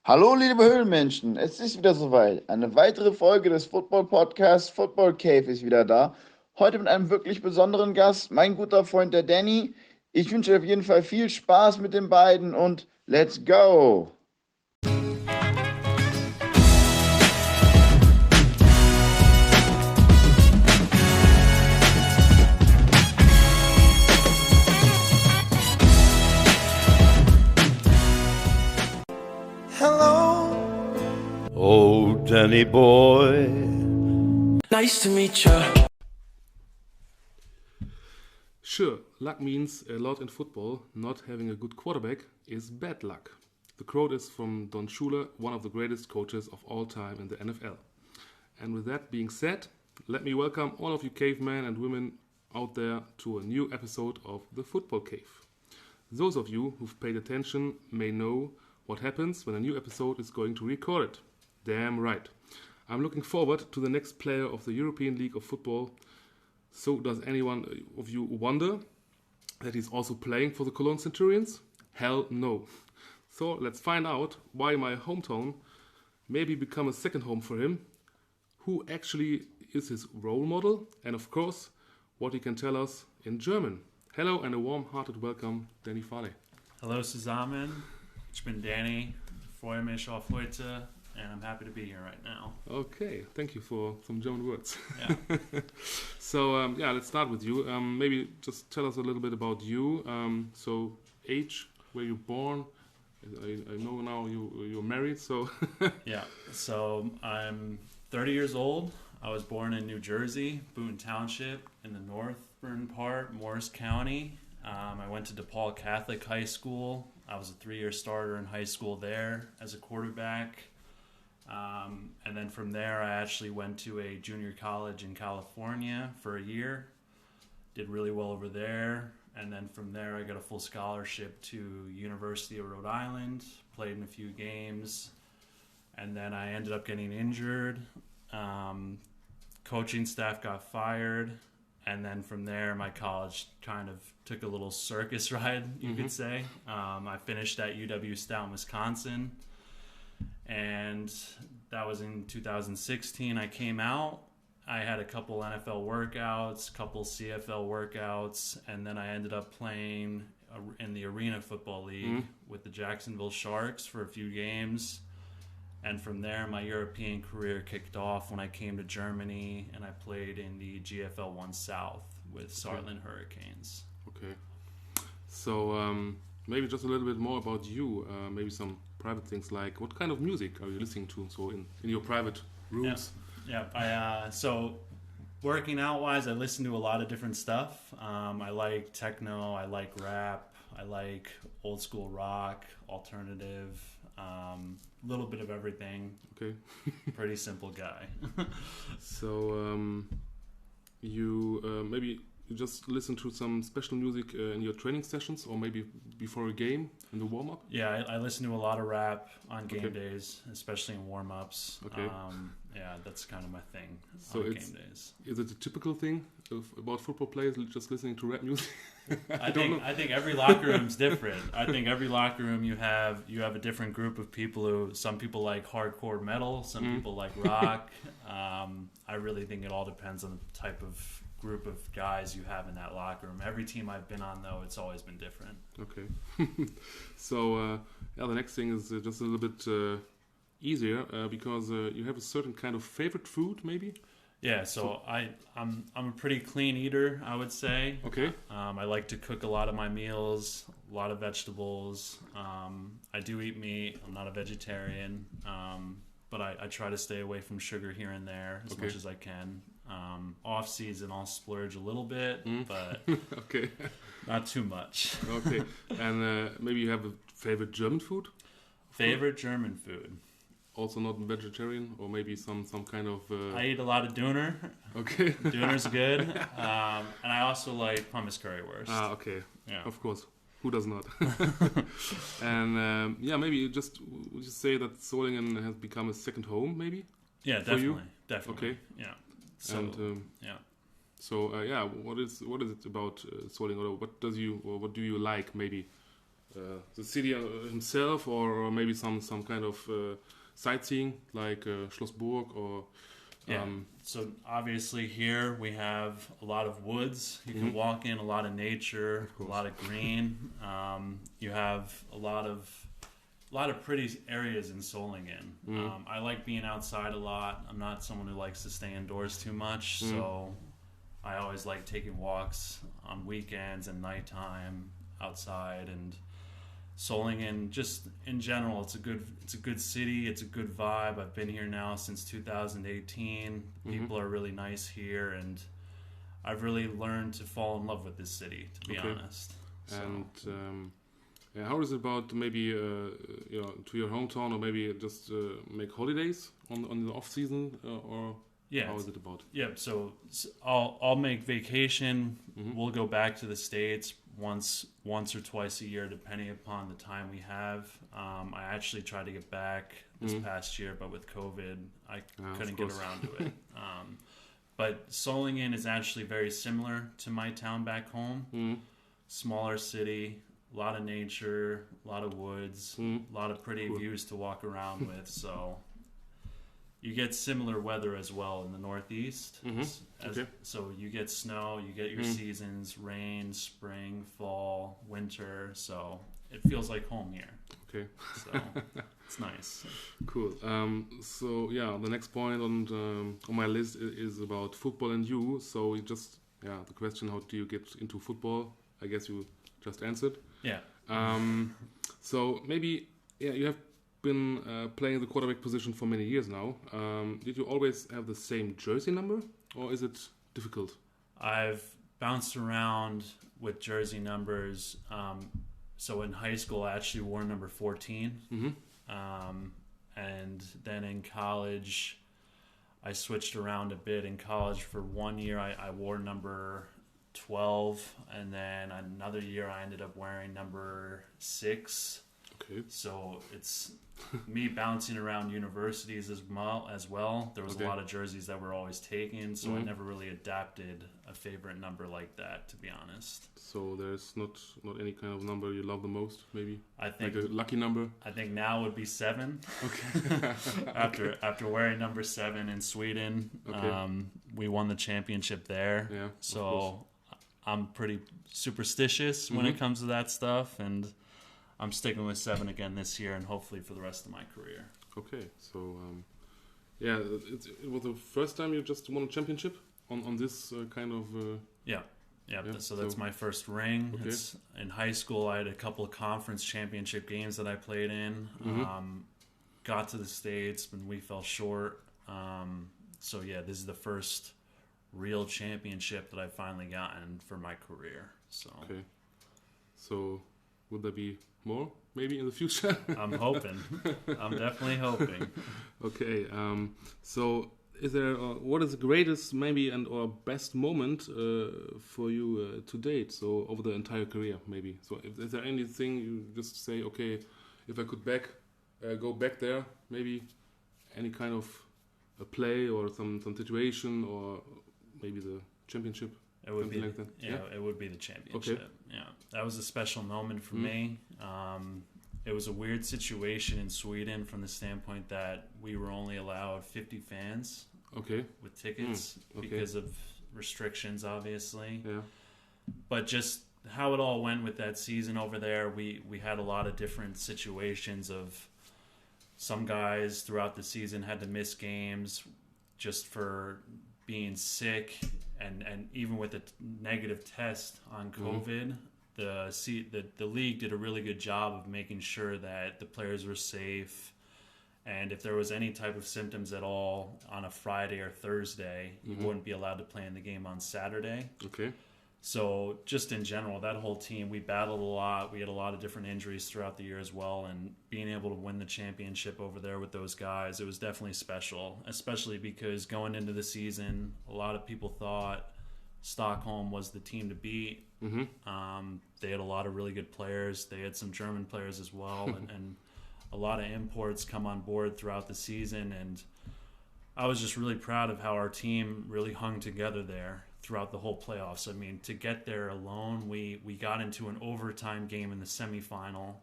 Hallo, liebe Höhlenmenschen, es ist wieder soweit. Eine weitere Folge des Football-Podcasts Football Cave ist wieder da. Heute mit einem wirklich besonderen Gast, mein guter Freund der Danny. Ich wünsche auf jeden Fall viel Spaß mit den beiden und let's go! Oh, Danny boy. Nice to meet you. Sure, luck means a lot in football. Not having a good quarterback is bad luck. The quote is from Don Shula, one of the greatest coaches of all time in the NFL. And with that being said, let me welcome all of you cavemen and women out there to a new episode of The Football Cave. Those of you who've paid attention may know what happens when a new episode is going to be recorded. Damn right. I'm looking forward to the next player of the European League of Football. So does anyone of you wonder that he's also playing for the Cologne Centurions? Hell no. So let's find out why my hometown maybe become a second home for him, who actually is his role model, and of course, what he can tell us in German. Hello and a warm-hearted welcome, Danny Farley. Hallo zusammen, ich bin Danny, freue mich auf heute, and I'm happy to be here right now. Okay, thank you for some German words. Yeah. So, let's start with you. Maybe just tell us a little bit about you. So, age, where you're born. I know now you're married, so... Yeah, so I'm 30 years old. I was born in New Jersey, Boonton Township, in the northern part, Morris County. I went to DePaul Catholic High School. I was a 3-year starter in high school there as a quarterback. And then from there, I actually went to a junior college in California for a year. Did really well over there. And then from there, I got a full scholarship to University of Rhode Island. Played in a few games. And then I ended up getting injured. Coaching staff got fired. And then from there, my college kind of took a little circus ride, you could say. I finished at UW-Stout, Wisconsin. And that was in 2016. I came out. I had a couple NFL workouts, couple CFL workouts, and then I ended up playing in the Arena Football League with the Jacksonville Sharks for a few games. And from there, my European career kicked off when I came to Germany, and I played in the GFL 1 South with Saarland Hurricanes. Okay. So maybe just a little bit more about you. Maybe some private things like what kind of music are you listening to? So in your private rooms. Yeah. So working out wise, I listen to a lot of different stuff. I like techno. I like rap. I like old school rock, alternative. Little bit of everything. Okay. Pretty simple guy. So you maybe you just listen to some special music in your training sessions, or maybe before a game in the warm up. Yeah, I listen to a lot of rap on game days, especially in warm ups. Okay. Yeah, that's kind of my thing So on game days. Is it a typical thing about football players just listening to rap music? I think every locker room's different. I think every locker room you have a different group of people who some people like hardcore metal, some people like rock. I really think it all depends on the type of group of guys you have in that locker room. Every team I've been on though, it's always been different. Okay. So the next thing is just a little bit easier because you have a certain kind of favorite food, maybe. Yeah, so I'm a pretty clean eater, I would say. Okay. I like to cook a lot of my meals, a lot of vegetables. I do eat meat. I'm not a vegetarian, but I try to stay away from sugar here and there as much as I can. Off season, I'll splurge a little bit, but okay, not too much. Okay, and maybe you have a favorite German food? Favorite German food? Also not vegetarian, or maybe some kind of... I eat a lot of Döner. Okay. Döner's good. And I also like hummus currywurst. Ah, okay. Yeah. Of course. Who does not? And maybe you would you say that Solingen has become a second home, maybe? Yeah, definitely. Definitely. Okay. Yeah. So, and, yeah. So what is it about Solingen, or what do you like maybe the city himself, or maybe some kind of sightseeing like Schlossburg or. So obviously here we have a lot of woods. You can walk in, a lot of nature, a lot of green. You have a lot of pretty areas in Solingen. I like being outside a lot. I'm not someone who likes to stay indoors too much, so I always like taking walks on weekends and nighttime outside. And Solingen, just in general, it's a good city. It's a good vibe. I've been here now since 2018. People are really nice here, and I've really learned to fall in love with this city, to be honest. And how is it about maybe to your hometown, or maybe just make holidays on the off season, or how is it about? Yeah, so I'll make vacation. We'll go back to the States once or twice a year, depending upon the time we have. I actually tried to get back this past year, but with COVID, I couldn't get around to it. But Solingen is actually very similar to my town back home. Smaller city, a lot of nature, a lot of woods, a lot of pretty views to walk around with. So you get similar weather as well in the Northeast. So you get snow, you get your seasons, rain, spring, fall, winter. So it feels like home here. Okay. So it's nice. Cool. So yeah, the next point on my list is about football and you. So you just the question, how do you get into football? I guess you just answered. Yeah. So maybe you have been playing the quarterback position for many years now. Did you always have the same jersey number, or is it difficult? I've bounced around with jersey numbers. So in high school, I actually wore number 14. And then in college, I switched around a bit. In college, for 1 year, I wore number 12. And then another year, I ended up wearing number 6. Okay. So it's me bouncing around universities as well. There was a lot of jerseys that were always taken, so I never really adapted a favorite number like that, to be honest. So there's not any kind of number you love the most, maybe? I think like a lucky number? I think now would be 7. Okay. after wearing number 7 in Sweden, we won the championship there. Yeah. So I'm pretty superstitious when it comes to that stuff, and I'm sticking with 7 again this year, and hopefully for the rest of my career. Okay, so it was the first time you just won a championship on this kind of. Yeah. So that's my first ring. Okay. It's, in high school, I had a couple of conference championship games that I played in. Got to the States, and we fell short. So this is the first real championship that I've finally gotten for my career. So. Okay. So would there be more maybe in the future? I'm hoping. I'm definitely hoping. Okay. So is there what is the greatest maybe or best moment for you to date? So over the entire career maybe. So is there anything you just say, okay, if I could go back there, maybe any kind of a play or some situation, or maybe the championship? It would be like that. It would be the championship. Okay. Yeah, that was a special moment for me. It was a weird situation in Sweden from the standpoint that we were only allowed 50 fans. Okay. With tickets because of restrictions, obviously. Yeah. But just how it all went with that season over there, we had a lot of different situations of some guys throughout the season had to miss games just for being sick. And even with a negative test on COVID, the league did a really good job of making sure that the players were safe. And if there was any type of symptoms at all on a Friday or Thursday, you wouldn't be allowed to play in the game on Saturday. Okay. So just in general, that whole team, we battled a lot. We had a lot of different injuries throughout the year as well. And being able to win the championship over there with those guys, it was definitely special, especially because going into the season, a lot of people thought Stockholm was the team to beat. They had a lot of really good players. They had some German players as well, and a lot of imports come on board throughout the season. And I was just really proud of how our team really hung together there throughout the whole playoffs. I mean, to get there alone, we got into an overtime game in the semifinal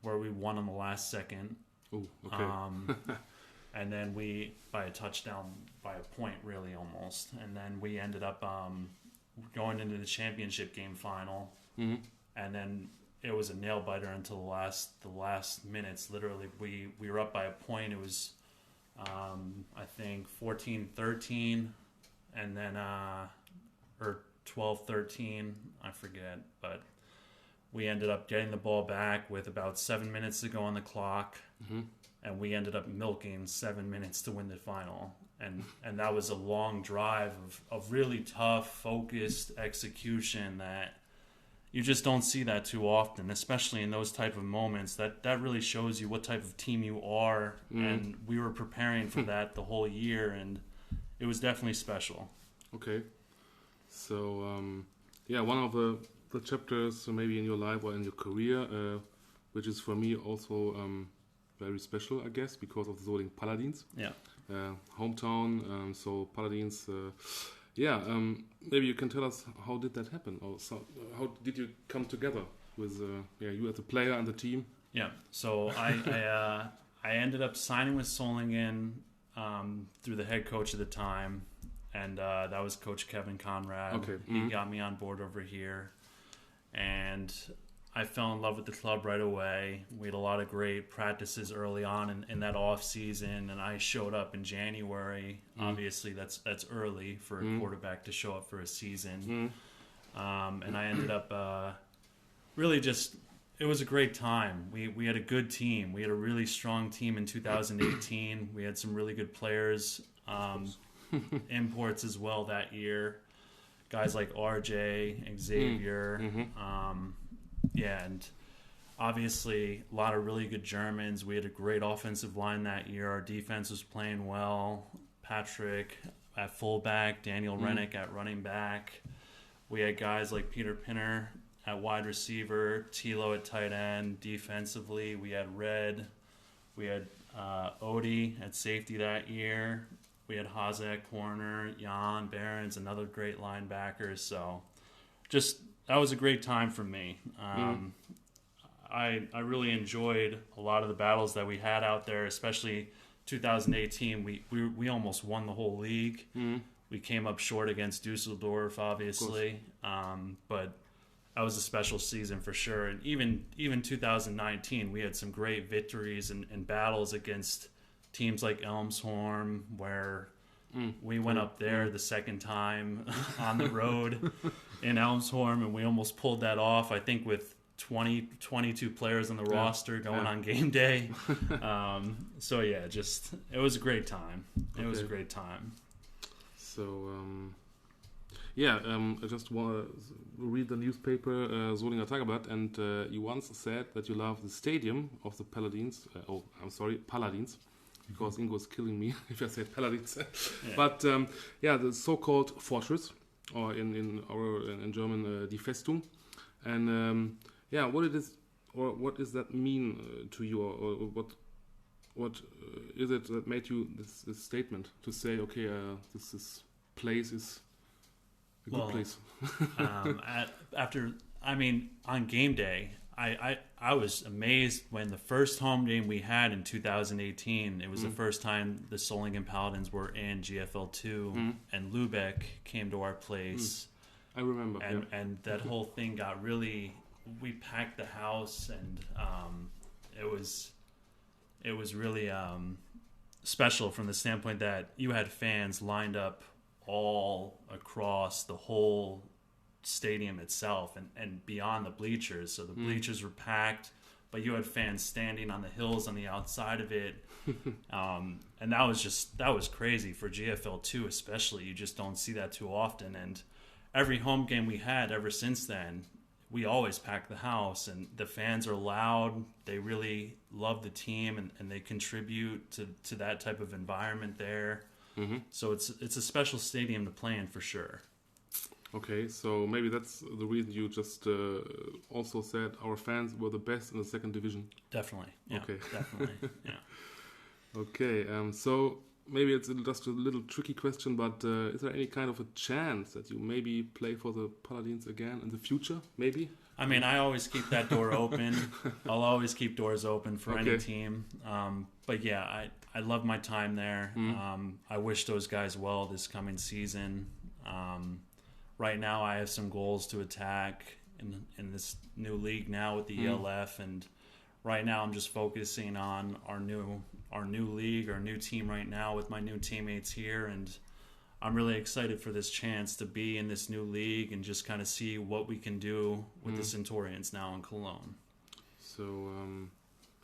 where we won on the last second. Oh, okay. And then we, by a touchdown, by a point really almost. And then we ended up going into the championship game final. And then it was a nail biter until the last minutes. Literally, we were up by a point. It was, I think, 14-13. And then, or 12-13, I forget. But we ended up getting the ball back with about 7 minutes to go on the clock. And we ended up milking 7 minutes to win the final. And that was a long drive of really tough, focused execution that you just don't see that too often, especially in those type of moments. That really shows you what type of team you are. And we were preparing for that the whole year, and it was definitely special. Okay. So, one of the chapters maybe in your life or in your career, which is for me also very special, I guess, because of the Solingen Paladins. Yeah. Hometown. So Paladins. Maybe you can tell us how did that happen, or how did you come together with you as a player and the team? Yeah. So I ended up signing with Solingen through the head coach at the time, and that was Coach Kevin Conrad. Okay. He got me on board over here, and I fell in love with the club right away. We had a lot of great practices early on in that off season, and I showed up in January. Obviously, that's early for a quarterback to show up for a season. And I ended up really just, it was a great time. We had a good team. We had a really strong team in 2018. We had some really good players, imports as well that year. Guys like RJ, Xavier, and obviously a lot of really good Germans. We had a great offensive line that year. Our defense was playing well. Patrick at fullback, Daniel Rennick at running back. We had guys like Peter Pinner at wide receiver, Tilo at tight end. Defensively, we had Red. We had Odie at safety that year. We had Haza at corner, Jan Behrens, another great linebacker. So just that was a great time for me. I really enjoyed a lot of the battles that we had out there, especially 2018. We almost won the whole league. We came up short against Dusseldorf, obviously, but that was a special season for sure. And even 2019, we had some great victories and battles against teams like Elmshorn, where we went up there the second time on the road in Elmshorn, and we almost pulled that off, I think, with 22 players on the roster going on game day. It was a great time. It was a great time. So, I just want to read the newspaper Solinger Tageblatt, and you once said that you love the stadium of the Paladins. Paladins. Because Ingo is killing me if I said Paladins. But the so-called fortress, or in German die Festung, and what it is, or what does that mean to you, or what is it that made you this statement to say, okay, this place is a good place? On game day, I was amazed when the first home game we had in 2018, it was the first time the Solingen Paladins were in GFL2, and Lübeck came to our place. I remember. And that whole thing got really, we packed the house, and it was really special from the standpoint that you had fans lined up all across the whole stadium itself and beyond the bleachers. So the bleachers were packed, but you had fans standing on the hills on the outside of it. And that was crazy for GFL2 especially. You just don't see that too often. And every home game we had ever since then, we always pack the house, and the fans are loud. They really love the team, and they contribute to that type of environment there. So it's a special stadium to play in for sure. Okay, so maybe that's the reason you just also said our fans were the best in the second division. Definitely. Yeah, okay. Definitely. Yeah. Okay. So maybe it's just a little tricky question, but is there any kind of a chance that you maybe play for the Paladins again in the future? Maybe. I mean, I always keep that door open. I'll always keep doors open for any team. But yeah, I love my time there. I wish those guys well this coming season. Right now, I have some goals to attack in this new league now with the ELF, and right now I'm just focusing on our new league, our new team right now with my new teammates here, and I'm really excited for this chance to be in this new league and just kind of see what we can do with the Centurions now in Cologne. So,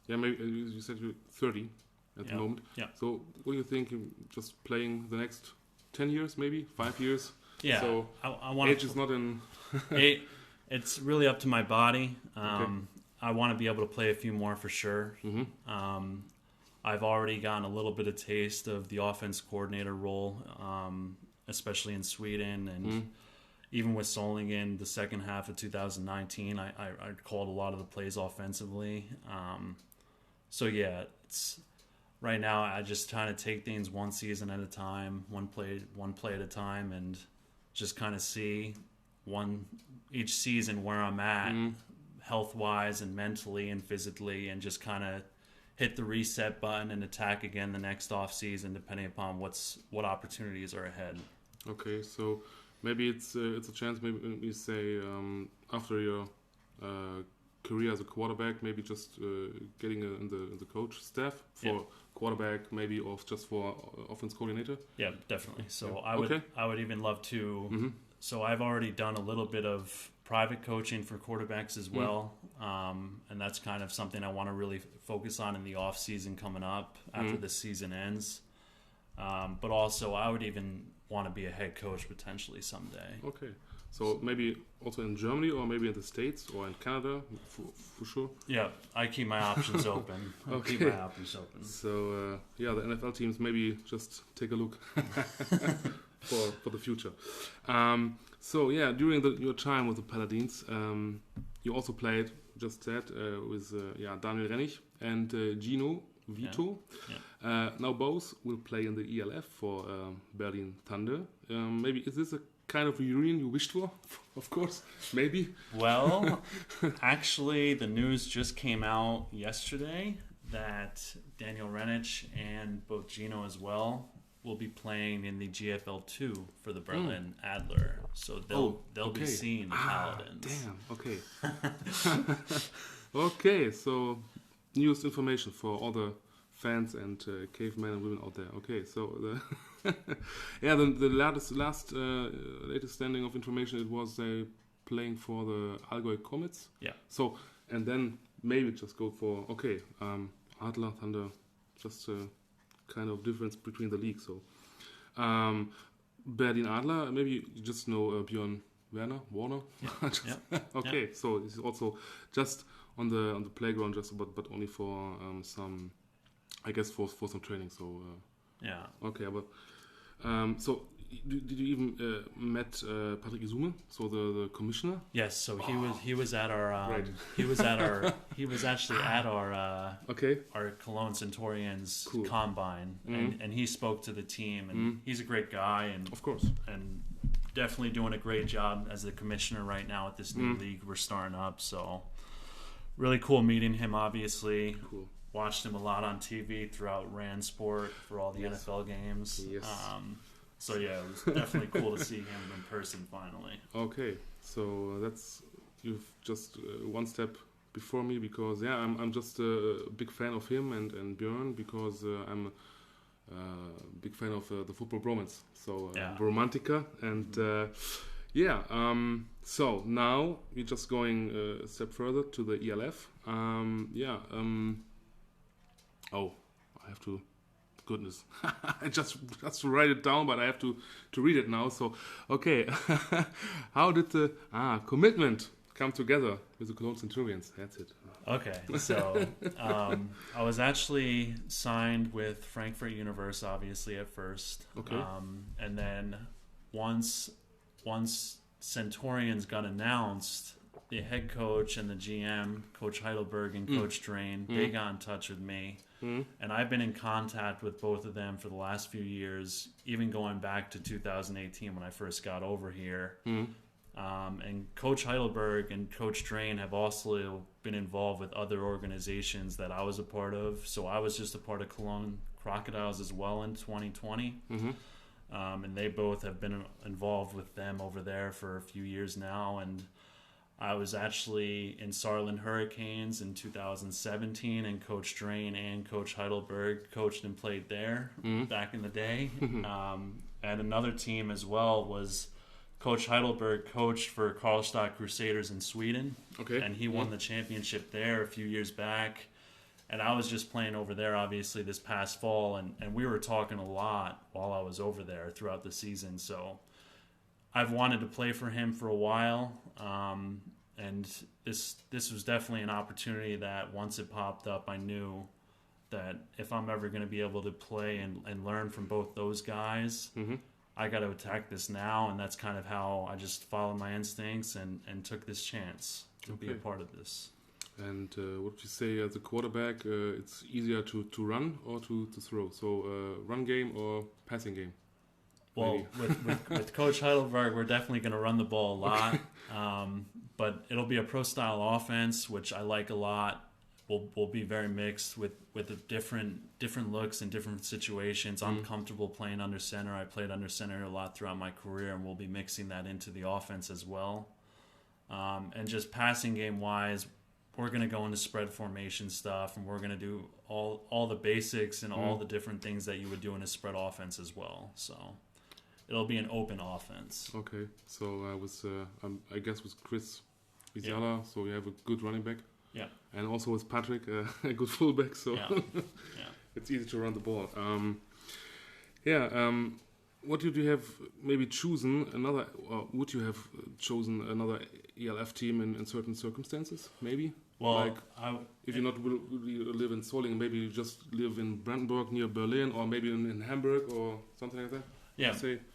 maybe you said you're 30 at the moment. Yeah. So, what do you think? Just playing the next 10 years, maybe 5 years? Yeah. So, I want age is not in. It's really up to my body. I want to be able to play a few more for sure. I've already gotten a little bit of taste of the offense coordinator role, especially in Sweden, and even with Solingen, the second half of 2019, I called a lot of the plays offensively. So yeah, it's right now I just kind of take things one season at a time, one play at a time, and just kind of see each season where I'm at, health-wise and mentally and physically, and just kind of hit the reset button and attack again the next off season, depending upon what opportunities are ahead. Okay, so maybe it's a chance. Maybe we say after your career as a quarterback, maybe just getting in the coach staff for quarterback, maybe, or just for offense coordinator. Yeah, definitely. So Yeah. I would even love to. So I've already done a little bit of private coaching for quarterbacks as well, and that's kind of something I want to really focus on in the off season coming up after the season ends. But also, I would even want to be a head coach potentially someday. Okay, so maybe also in Germany, or maybe in the States, or in Canada, for sure. Yeah, I keep my options open. Keep my options open. So the NFL teams maybe just take a look for the future. So yeah, during your time with the Paladins, you also played, just said, with Daniel Rennig and Gino Vito. Yeah. Now both will play in the ELF for Berlin Thunder. Maybe is this a kind of reunion you wished for? Of course, maybe. Well, actually, the news just came out yesterday that Daniel Rennig and both Gino as well will be playing in the GFL 2 for the Berlin Adler. So they'll be seeing the Paladins. Damn. Okay. Okay. So newest information for all the fans and cavemen and women out there. Okay. So the latest standing of information, it was playing for the Allgäu Comets. Yeah. So and then maybe just go for Adler, Thunder, just kind of difference between the leagues. So Berlin Adler, maybe you just know Björn Warner. Yeah. Okay, so this is also just on the playground, just but only for some, I guess for some training. So okay, but so did you even met Patrick Isume, so the commissioner? Yes, so he was at our he was actually at our our Cologne Centurions combine, and he spoke to the team, and he's a great guy, and of course, and definitely doing a great job as the commissioner right now at this new league we're starting up. So really cool meeting him. Obviously, watched him a lot on TV throughout RAN Sport for all the NFL games. Yes. So yeah, it was definitely cool to see him in person finally. Okay, so that's you've just one step before me, because I'm just a big fan of him and Björn, because I'm a big fan of the football bromance. So Romantica and so now we're just going a step further to the ELF. I have to. Goodness, I just write it down, but I have to read it now. So, okay, how did the commitment come together with the Cologne Centurions? That's it. Okay, so I was actually signed with Frankfurt Universe, obviously at first. Okay, and then once Centurions got announced, the head coach and the GM, Coach Heidelberg and Coach Drain, they got in touch with me. And I've been in contact with both of them for the last few years, even going back to 2018 when I first got over here. And Coach Heidelberg and Coach Drain have also been involved with other organizations that I was a part of. So I was just a part of Cologne Crocodiles as well in 2020. And they both have been involved with them over there for a few years now. And I was actually in Solingen Hurricanes in 2017, and Coach Drain and Coach Heidelberg coached and played there back in the day. And another team as well was Coach Heidelberg coached for Karlstad Crusaders in Sweden. And he won the championship there a few years back. And I was just playing over there, obviously, this past fall, and we were talking a lot while I was over there throughout the season. So I've wanted to play for him for a while, and this was definitely an opportunity that once it popped up, I knew that if I'm ever going to be able to play and learn from both those guys, I got to attack this now, and that's kind of how I just followed my instincts and took this chance to be a part of this. And what would you say as a quarterback, it's easier to run or to throw? So run game or passing game? Well, with Coach Heidelberg, we're definitely going to run the ball a lot. But it'll be a pro-style offense, which I like a lot. We'll be very mixed with the different looks and different situations. I'm comfortable playing under center. I played under center a lot throughout my career, and we'll be mixing that into the offense as well. And just passing game-wise, we're going to go into spread formation stuff, and we're going to do all the basics and all the different things that you would do in a spread offense as well. So it'll be an open offense. Okay, so I guess with Chris Vizala, so you have a good running back. Yeah. And also with Patrick, a good fullback, so it's easy to run the ball. What would you have maybe chosen another, or would you have chosen another ELF team in certain circumstances, maybe? Well, like if you not will live in Solingen, maybe you just live in Brandenburg near Berlin, or maybe in Hamburg or something like that. Yeah.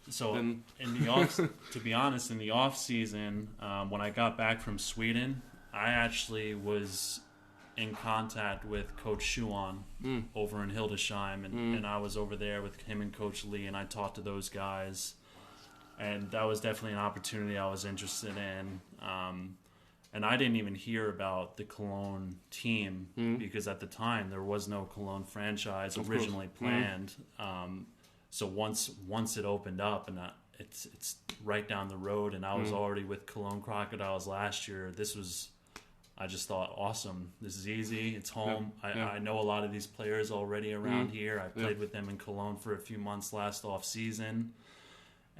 So in the off, to be honest, in the off season, when I got back from Sweden, I actually was in contact with Coach Schuon over in Hildesheim, and I was over there with him and Coach Lee, and I talked to those guys, and that was definitely an opportunity I was interested in. And I didn't even hear about the Cologne team because at the time there was no Cologne franchise originally planned. So once it opened up, and it's right down the road, and I was already with Cologne Crocodiles last year. I just thought, awesome. This is easy. It's home. I know a lot of these players already around here. I played with them in Cologne for a few months last off season.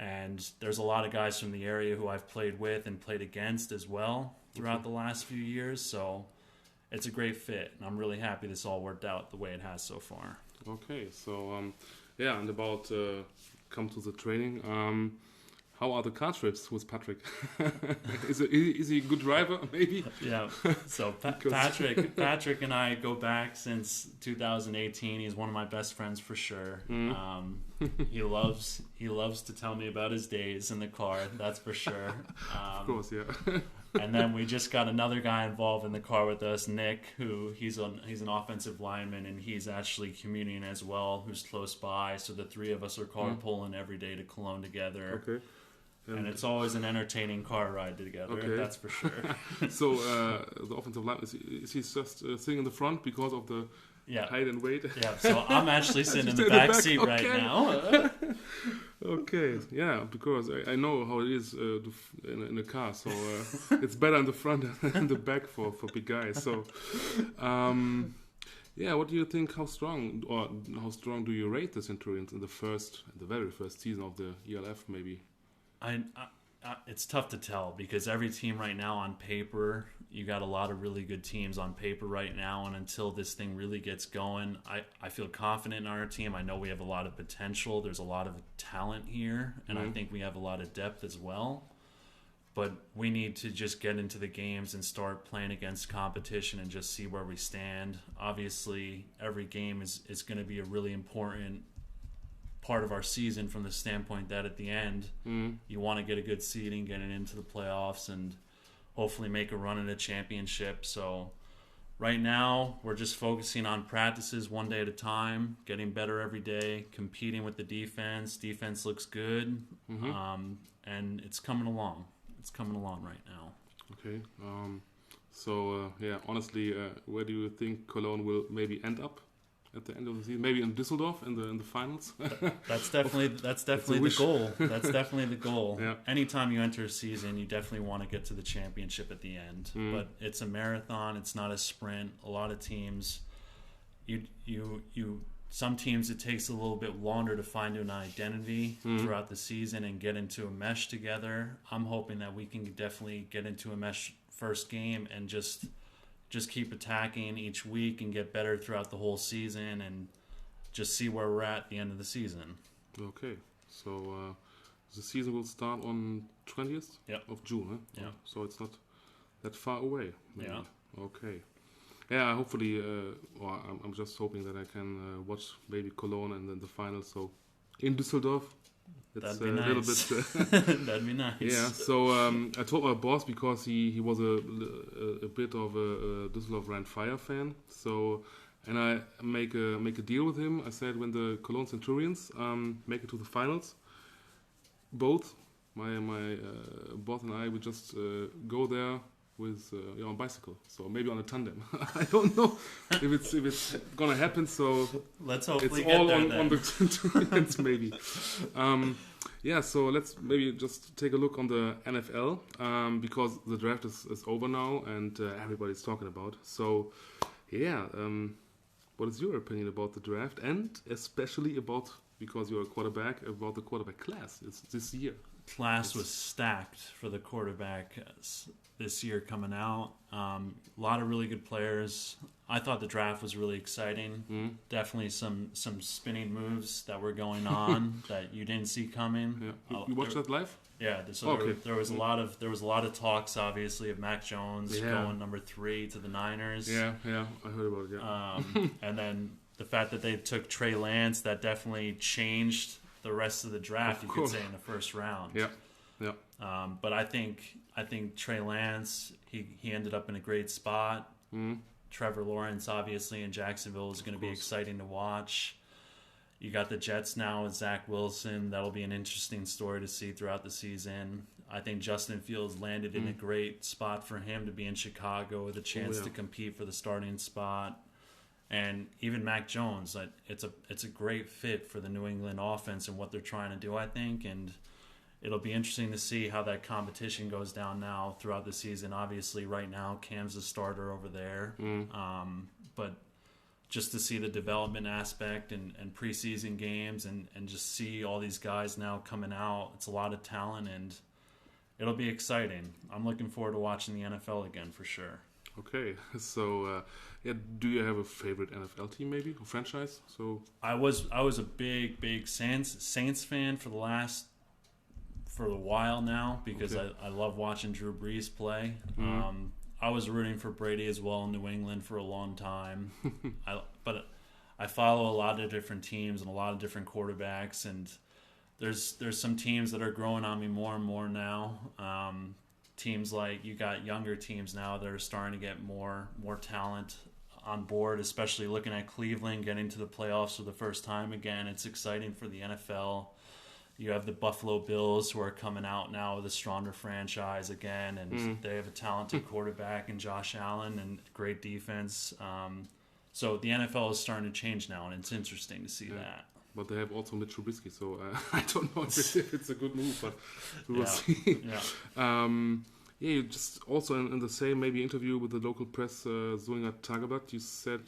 And there's a lot of guys from the area who I've played with and played against as well throughout the last few years. So it's a great fit. And I'm really happy this all worked out the way it has so far. Okay, so and about come to the training. How are the car trips with Patrick? Is he a good driver, maybe? Yeah. So Patrick and I go back since 2018. He's one of my best friends for sure. He loves to tell me about his days in the car. That's for sure. Of course, yeah. And then we just got another guy involved in the car with us, Nick, who he's an offensive lineman, and he's actually commuting as well, who's close by. So the three of us are carpooling every day to Cologne together. Okay. And it's always an entertaining car ride together, that's for sure. So the offensive line, is he just sitting in the front because of the height and weight? Yeah, so I'm actually sitting in the back seat right now. Okay, yeah, because I know how it is in a car, so it's better in the front than the back for big guys. So, what do you think? How strong do you rate the Centurions in the very first season of the ELF, maybe? It's tough to tell because every team right now on paper, you got a lot of really good teams on paper right now, and until this thing really gets going, I feel confident in our team. I know we have a lot of potential. There's a lot of talent here, and I think we have a lot of depth as well. But we need to just get into the games and start playing against competition and just see where we stand. Obviously, every game is going to be a really important part of our season from the standpoint that at the end you want to get a good seeding, getting into the playoffs, and hopefully make a run at a championship. So Right now, we're just focusing on practices one day at a time, getting better every day, competing with the defense. Defense looks good, and it's coming along. It's coming along right now. Okay. Honestly, where do you think Cologne will maybe end up at the end of the season? Maybe in Düsseldorf in the finals. That's definitely the goal. That's definitely the goal. Yeah. Anytime you enter a season, you definitely want to get to the championship at the end. But it's a marathon. It's not a sprint. A lot of teams, some teams it takes a little bit longer to find an identity throughout the season and get into a mesh together. I'm hoping that we can definitely get into a mesh first game and just keep attacking each week and get better throughout the whole season and just see where we're at the end of the season. Okay, so the season will start on 20th of June, huh? Yeah. So it's not that far away. Maybe. Yeah. Okay. Yeah, hopefully, I'm just hoping that I can watch maybe Cologne and then the final. So in Düsseldorf, it's That'd be nice. A little bit. That'd be nice. Yeah. So I told my boss because he was a bit of a Düsseldorf Rhein Fire fan. So and I make a deal with him. I said when the Cologne Centurions make it to the finals, both my boss and I would just go there with on bicycle, so maybe on a tandem. I don't know if it's gonna happen. So let's hope it's we all get there, on the Centurions maybe. So let's maybe just take a look on the NFL because the draft is over now and everybody's talking about. So what is your opinion about the draft and especially about, because you're a quarterback, about the quarterback class this year? Class was stacked for the quarterback this year coming out. A lot of really good players. I thought the draft was really exciting. Definitely some spinning moves that were going on that you didn't see coming. Yeah. You watched that live? Yeah. So there was a lot of talks, obviously, of Mac Jones going number 3 to the Niners. Yeah, I heard about it. Yeah. And then the fact that they took Trey Lance, that definitely changed the rest of the draft, you could say, in the first round. Yeah. But I think Trey Lance, he ended up in a great spot. Trevor Lawrence, obviously, in Jacksonville is going to be exciting to watch. You got the Jets now with Zach Wilson. That'll be an interesting story to see throughout the season. I think Justin Fields landed in a great spot for him to be in Chicago with a chance to compete for the starting spot. And even Mac Jones, it's a great fit for the New England offense and what they're trying to do, I think. And it'll be interesting to see how that competition goes down now throughout the season. Obviously, right now, Cam's the starter over there. But just to see the development aspect and preseason games and just see all these guys now coming out, it's a lot of talent, and it'll be exciting. I'm looking forward to watching the NFL again for sure. Okay, so do you have a favorite NFL team, maybe, or franchise? So I was a big Saints fan for a while now because I love watching Drew Brees play. I was rooting for Brady as well in New England for a long time, but I follow a lot of different teams and a lot of different quarterbacks, and there's some teams that are growing on me more and more now. Teams like, you got younger teams now that are starting to get more talent on board, especially looking at Cleveland getting to the playoffs for the first time again. It's exciting for the NFL. You have the Buffalo Bills who are coming out now with a stronger franchise again, and they have a talented quarterback in Josh Allen and great defense. So the NFL is starting to change now, and it's interesting to see that. But they have also Mitch Trubisky, so I don't know if it's a good move, but we will see. You just also in the same maybe interview with the local press, Solingen Paladins, you said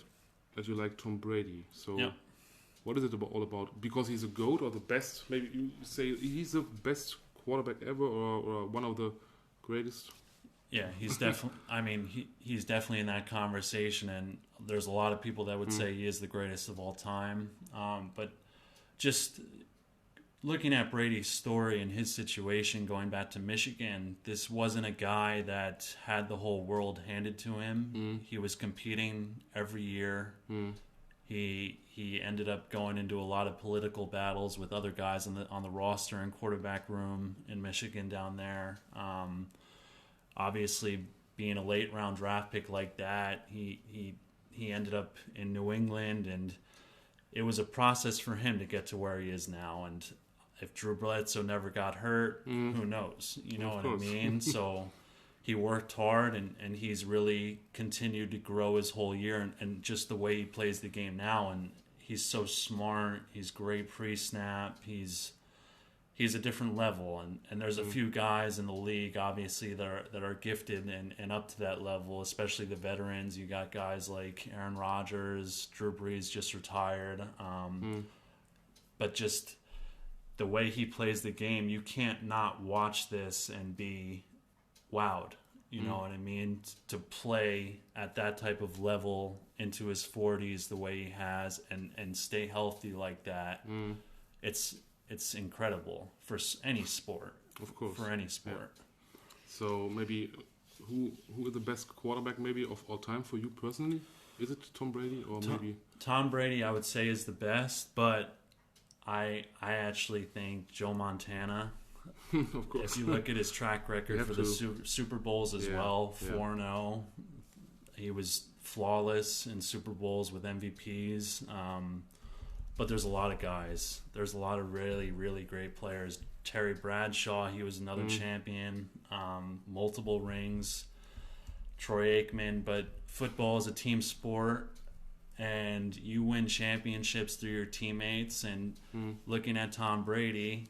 that you like Tom Brady. So what is it all about? Because he's a GOAT or the best? Maybe you say he's the best quarterback ever or one of the greatest? Yeah, he's definitely. I mean, he's definitely in that conversation, and there's a lot of people that would say he is the greatest of all time. But just looking at Brady's story and his situation going back to Michigan, this wasn't a guy that had the whole world handed to him. He was competing every year. He ended up going into a lot of political battles with other guys on the roster and quarterback room in Michigan down there. Obviously, being a late round draft pick like that, he ended up in New England, and it was a process for him to get to where he is now. And if Drew Bledsoe never got hurt, who knows? You know what I mean? So he worked hard, and he's really continued to grow his whole year, and just the way he plays the game now. And he's so smart. He's great pre-snap. He's a different level. And there's a few guys in the league, obviously, that are gifted and up to that level, especially the veterans. You got guys like Aaron Rodgers, Drew Brees just retired. But just the way he plays the game, you can't not watch this and be wowed. You know what I mean? To play at that type of level into his 40s the way he has and stay healthy like that, it's incredible for any sport. Of course. For any sport. Yeah. So maybe who is the best quarterback maybe of all time for you personally? Is it Tom Brady or maybe... Tom Brady, I would say, is the best, but I actually think Joe Montana... Of course. If you look at his track record for the Super Bowls as well, 4-0. He was flawless in Super Bowls with MVPs. But there's a lot of guys. There's a lot of really, really great players. Terry Bradshaw, he was another champion. Multiple rings. Troy Aikman. But football is a team sport. And you win championships through your teammates. And looking at Tom Brady...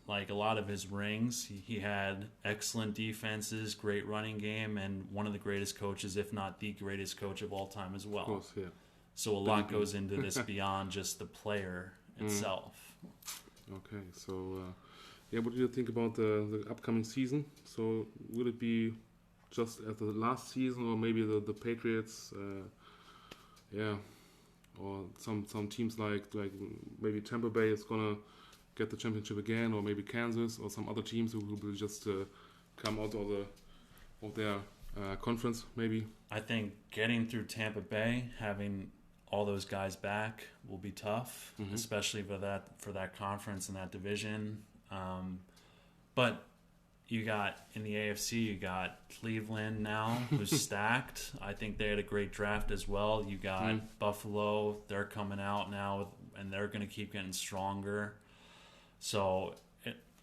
Like a lot of his rings, he had excellent defenses, great running game, and one of the greatest coaches, if not the greatest coach of all time as well. Of course, yeah. So a lot goes into this beyond just the player itself. Okay, so what do you think about the upcoming season? So will it be just as the last season, or maybe the Patriots? Or some teams like maybe Tampa Bay is gonna get the championship again, or maybe Kansas, or some other teams who will just come out of their conference, maybe. I think getting through Tampa Bay, having all those guys back, will be tough, especially for that conference and that division. But you got in the AFC, you got Cleveland now, who's stacked. I think they had a great draft as well. You got Buffalo; they're coming out now, and they're going to keep getting stronger. So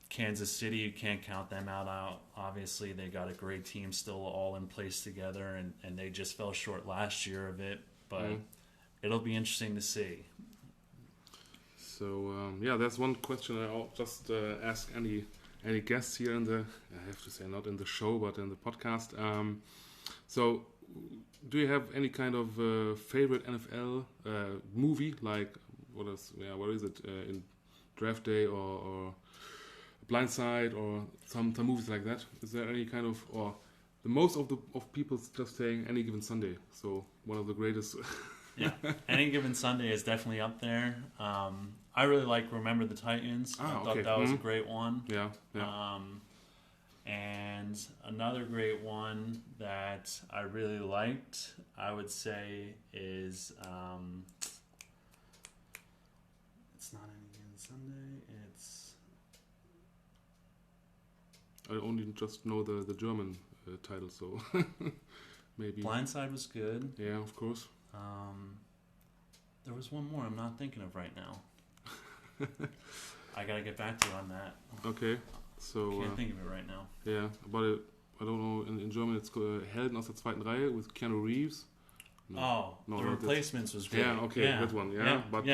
Kansas City, you can't count them out. Obviously, they got a great team still all in place together, and they just fell short last year of it. But it'll be interesting to see. So, that's one question I'll just ask any guests here I have to say, not in the show, but in the podcast. So, do you have any kind of favorite NFL movie? Like, what is it? In Draft Day or Blindside or some movies like that? Is there any kind of, or the most of people just saying Any Given Sunday? So one of the greatest. Yeah, Any Given Sunday is definitely up there. I really like Remember the Titans. I thought that was a great one. Yeah. And another great one that I really liked, I would say, is it's not Any Given Sunday. It's I only just know the German title, so maybe Blindside was good. Yeah, of course. There was one more I'm not thinking of right now. I gotta get back to you on that. Okay, so can't think of it right now. Yeah, but I don't know. In German, it's called Helden aus der zweiten Reihe with Keanu Reeves. No, The Replacements was great. Yeah, okay, good one. Yeah, but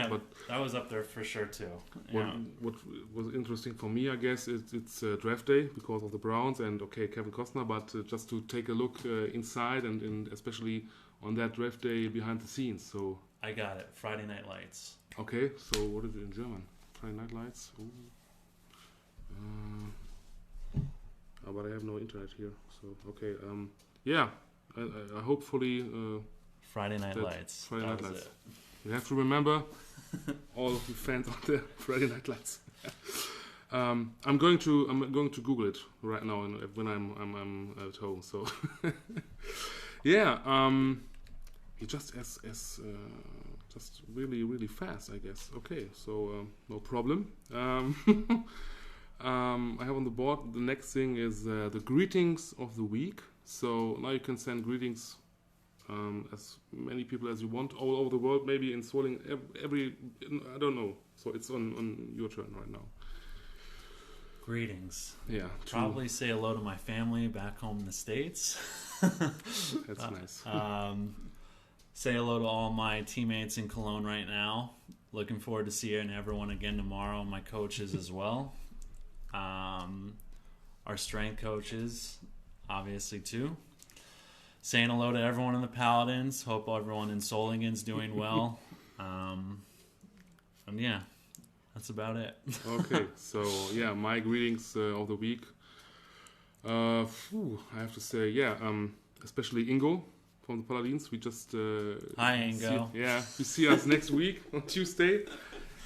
that was up there for sure too. What was interesting for me, I guess, it's draft day because of the Browns and Kevin Costner. But just to take a look inside and especially on that draft day behind the scenes. So I got it. Friday Night Lights. Okay, so what is it in German? Friday Night Lights. But I have no internet here. So okay, I hopefully. Friday Night Lights. Friday Night Lights. You have to remember, all of you fans out there, Friday Night Lights. I'm going to Google it right now when I'm at home. So he just just really really fast, I guess. Okay, so no problem. I have on the board. The next thing is the greetings of the week. So now you can send greetings as many people as you want all over the world, maybe in Solingen, I don't know. So it's on your turn right now. Greetings. Yeah. Probably say hello to my family back home in the States. That's nice. Say hello to all my teammates in Cologne right now. Looking forward to seeing everyone again tomorrow. My coaches as well. Our strength coaches, obviously, too. Saying hello to everyone in the Paladins. Hope everyone in Solingen's doing well. And yeah, that's about it. Okay, so yeah, my greetings of the week. I have to say, especially Ingo from the Paladins. We just Hi, Ingo. we see us next week on Tuesday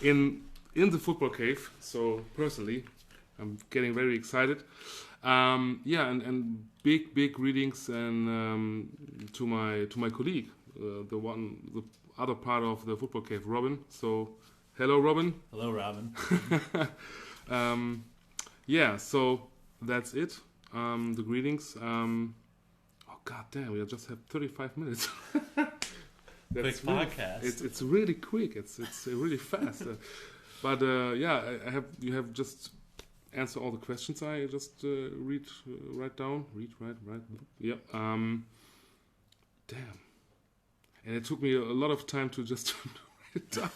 in the football cave. So personally, I'm getting very excited. And big greetings and to my colleague, the other part of the football cave, Robin. So hello, Robin. Hello, Robin. So that's it. The greetings. God damn, we just have 35 minutes. That's Quick podcast. It's really quick. It's really fast. But you have just answer all the questions I just write down. Yep. Damn. And it took me a lot of time to just write it down.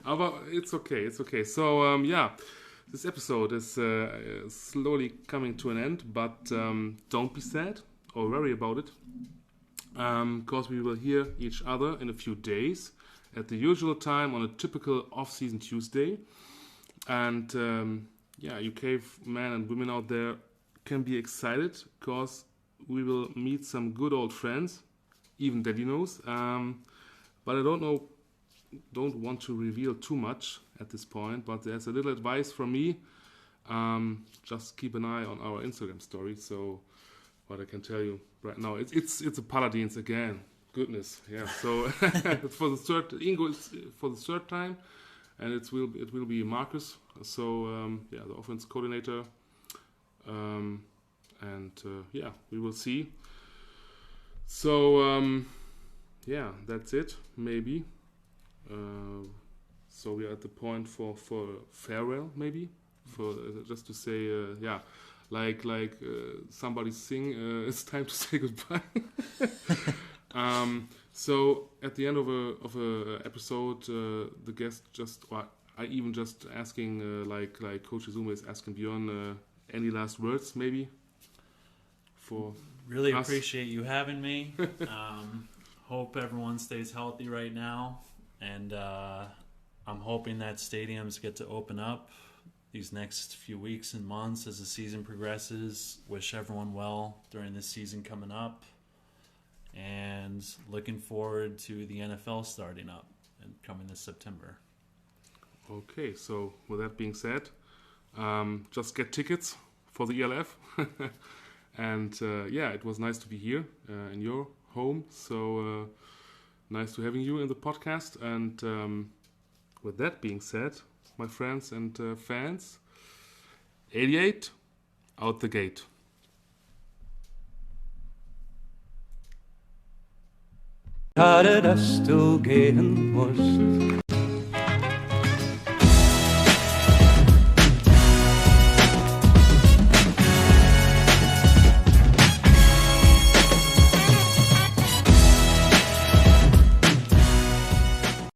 But it's okay. So, this episode is slowly coming to an end, but don't be sad or worry about it. Because we will hear each other in a few days at the usual time on a typical off-season Tuesday. And you cave men and women out there can be excited because we will meet some good old friends, even Daddy knows. But I don't want to reveal too much at this point, but there's a little advice from me. Just keep an eye on our Instagram story. So what I can tell you right now, it's a Paladins again. Goodness, yeah. So it's for the third, Ingo is for the third time. And it will be Marcus, so the offense coordinator, we will see. So that's it, maybe. So we are at the point for farewell, maybe, for just to say like somebody sing. It's time to say goodbye. So at the end of a episode, the guest I even just asking like Coach Izuma is asking Björn any last words maybe for really us? Appreciate you having me. Hope everyone stays healthy right now, and I'm hoping that stadiums get to open up these next few weeks and months as the season progresses. Wish everyone well during this season coming up. And looking forward to the NFL starting up and coming this September. Okay, so with that being said, just get tickets for the ELF. And it was nice to be here in your home. So nice to having you in the podcast. And with that being said, my friends and fans, 88, out the gate. Schade, dass du gehen musst.